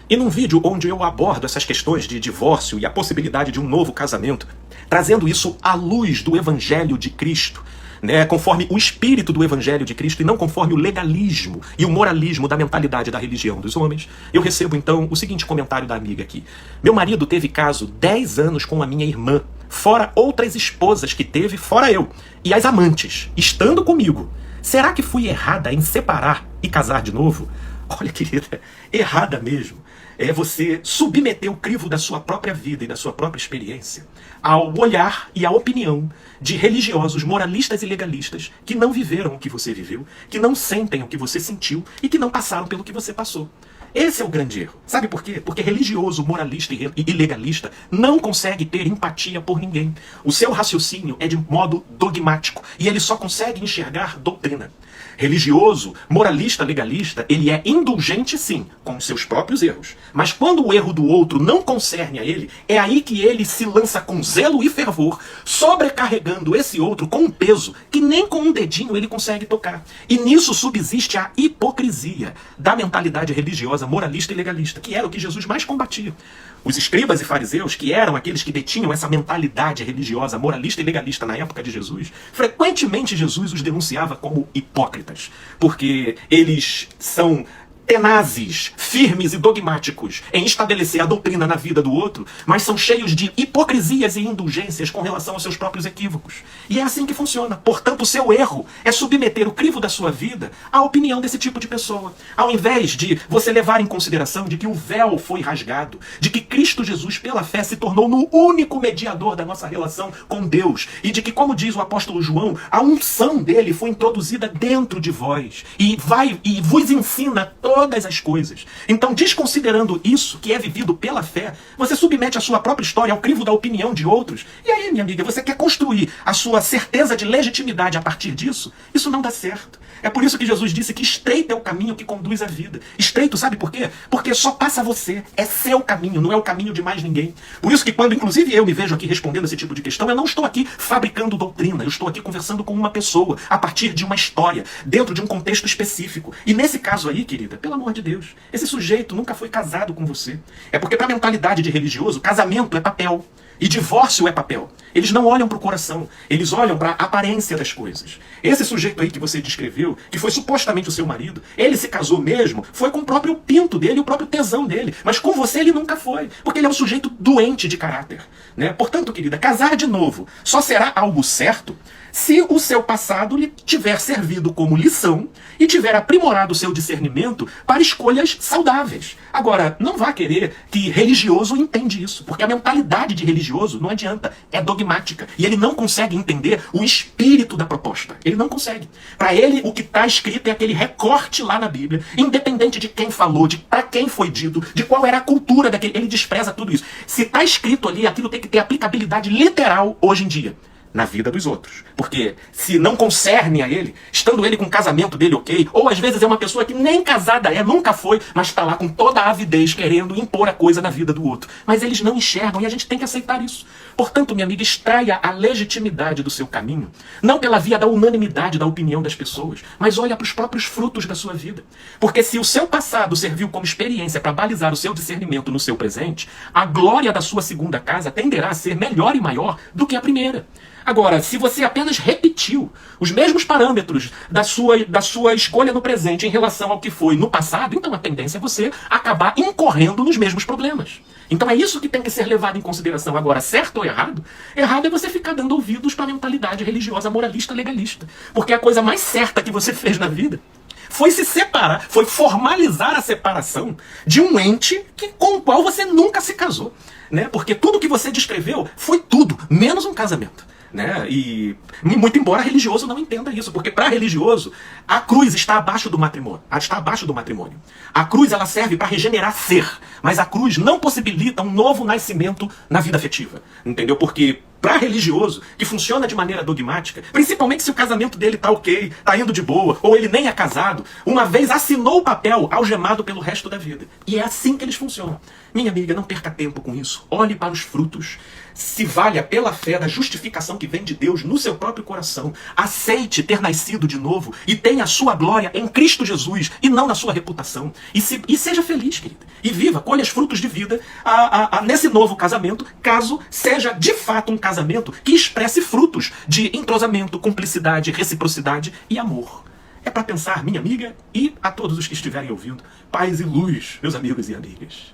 E num vídeo onde eu abordo essas questões de divórcio e a possibilidade de um novo casamento, trazendo isso à luz do Evangelho de Cristo, né, conforme o espírito do Evangelho de Cristo e não conforme o legalismo e o moralismo da mentalidade da religião dos homens, eu recebo então o seguinte comentário da amiga aqui. Meu marido teve caso 10 anos com a minha irmã, fora outras esposas que teve, fora eu, e as amantes, estando comigo. Será que fui errada em separar e casar de novo? Olha, querida, errada mesmo. É você submeter o crivo da sua própria vida e da sua própria experiência ao olhar e à opinião de religiosos, moralistas e legalistas que não viveram o que você viveu, que não sentem o que você sentiu e que não passaram pelo que você passou. Esse é o grande erro. Sabe por quê? Porque religioso, moralista e legalista não consegue ter empatia por ninguém. O seu raciocínio é de modo dogmático e ele só consegue enxergar doutrina. Religioso, moralista, legalista, ele é indulgente sim, com seus próprios erros. Mas quando o erro do outro não concerne a ele, é aí que ele se lança com zelo e fervor, sobrecarregando esse outro com um peso que nem com um dedinho ele consegue tocar. E nisso subsiste a hipocrisia da mentalidade religiosa, moralista e legalista, que era o que Jesus mais combatia. Os escribas e fariseus, que eram aqueles que detinham essa mentalidade religiosa, moralista e legalista na época de Jesus, frequentemente Jesus os denunciava como hipócritas, porque eles são tenazes, firmes e dogmáticos em estabelecer a doutrina na vida do outro, mas são cheios de hipocrisias e indulgências com relação aos seus próprios equívocos. E é assim que funciona. Portanto, o seu erro é submeter o crivo da sua vida à opinião desse tipo de pessoa. Ao invés de você levar em consideração de que o véu foi rasgado, de que Cristo Jesus, pela fé, se tornou no único mediador da nossa relação com Deus, e de que, como diz o apóstolo João, a unção dele foi introduzida dentro de vós, e vos ensina todas as coisas. Então, desconsiderando isso, que é vivido pela fé, você submete a sua própria história ao crivo da opinião de outros. E aí, minha amiga, você quer construir a sua certeza de legitimidade a partir disso? Isso não dá certo. É por isso que Jesus disse que estreito é o caminho que conduz à vida. Estreito, sabe por quê? Porque só passa você. É seu caminho, não é o caminho de mais ninguém. Por isso que quando, inclusive, eu me vejo aqui respondendo esse tipo de questão, eu não estou aqui fabricando doutrina, eu estou aqui conversando com uma pessoa, a partir de uma história, dentro de um contexto específico. E nesse caso aí, querida, pelo amor de Deus, esse sujeito nunca foi casado com você. É porque para a mentalidade de religioso, casamento é papel. E divórcio é papel. Eles não olham para o coração, eles olham para a aparência das coisas. Esse sujeito aí que você descreveu, que foi supostamente o seu marido, ele se casou mesmo, foi com o próprio pinto dele, o próprio tesão dele. Mas com você ele nunca foi, porque ele é um sujeito doente de caráter, né? Portanto, querida, casar de novo só será algo certo se o seu passado lhe tiver servido como lição e tiver aprimorado o seu discernimento para escolhas saudáveis. Agora, não vá querer que religioso entende isso, porque a mentalidade de religioso não adianta, é dogmática. E ele não consegue entender o espírito da proposta. Ele não consegue. Para ele, o que está escrito é aquele recorte lá na Bíblia, independente de quem falou, de para quem foi dito, de qual era a cultura daquele. Ele despreza tudo isso. Se está escrito ali, aquilo tem que ter aplicabilidade literal hoje em dia na vida dos outros. Porque se não concerne a ele, estando ele com o casamento dele ok, ou às vezes é uma pessoa que nem casada é, nunca foi, mas está lá com toda a avidez querendo impor a coisa na vida do outro. Mas eles não enxergam e a gente tem que aceitar isso. Portanto, minha amiga, extraia a legitimidade do seu caminho, não pela via da unanimidade da opinião das pessoas, mas olha para os próprios frutos da sua vida. Porque se o seu passado serviu como experiência para balizar o seu discernimento no seu presente, a glória da sua segunda casa tenderá a ser melhor e maior do que a primeira. Agora, se você apenas repetiu os mesmos parâmetros da sua escolha no presente em relação ao que foi no passado, então a tendência é você acabar incorrendo nos mesmos problemas. Então é isso que tem que ser levado em consideração. Agora, certo ou errado? Errado é você ficar dando ouvidos para a mentalidade religiosa, moralista, legalista. Porque a coisa mais certa que você fez na vida foi se separar, foi formalizar a separação de um ente com o qual você nunca se casou, né? Porque tudo que você descreveu foi tudo, menos um casamento. Né? E muito embora religioso não entenda isso, porque para religioso a cruz está abaixo do matrimônio, A cruz ela serve para regenerar ser, mas a cruz não possibilita um novo nascimento na vida afetiva, entendeu? Porque para religioso, que funciona de maneira dogmática, principalmente se o casamento dele tá ok, tá indo de boa, ou ele nem é casado, uma vez assinou o papel algemado pelo resto da vida. E é assim que eles funcionam. Minha amiga, não perca tempo com isso. Olhe para os frutos. Se valha pela fé da justificação que vem de Deus no seu próprio coração. Aceite ter nascido de novo e tenha a sua glória em Cristo Jesus e não na sua reputação. E seja feliz, querida. E viva, colhe os frutos de vida nesse novo casamento, caso seja de fato um casamento que expresse frutos de entrosamento, cumplicidade, reciprocidade e amor. É para pensar, minha amiga, e a todos os que estiverem ouvindo. Paz e luz, meus amigos e amigas.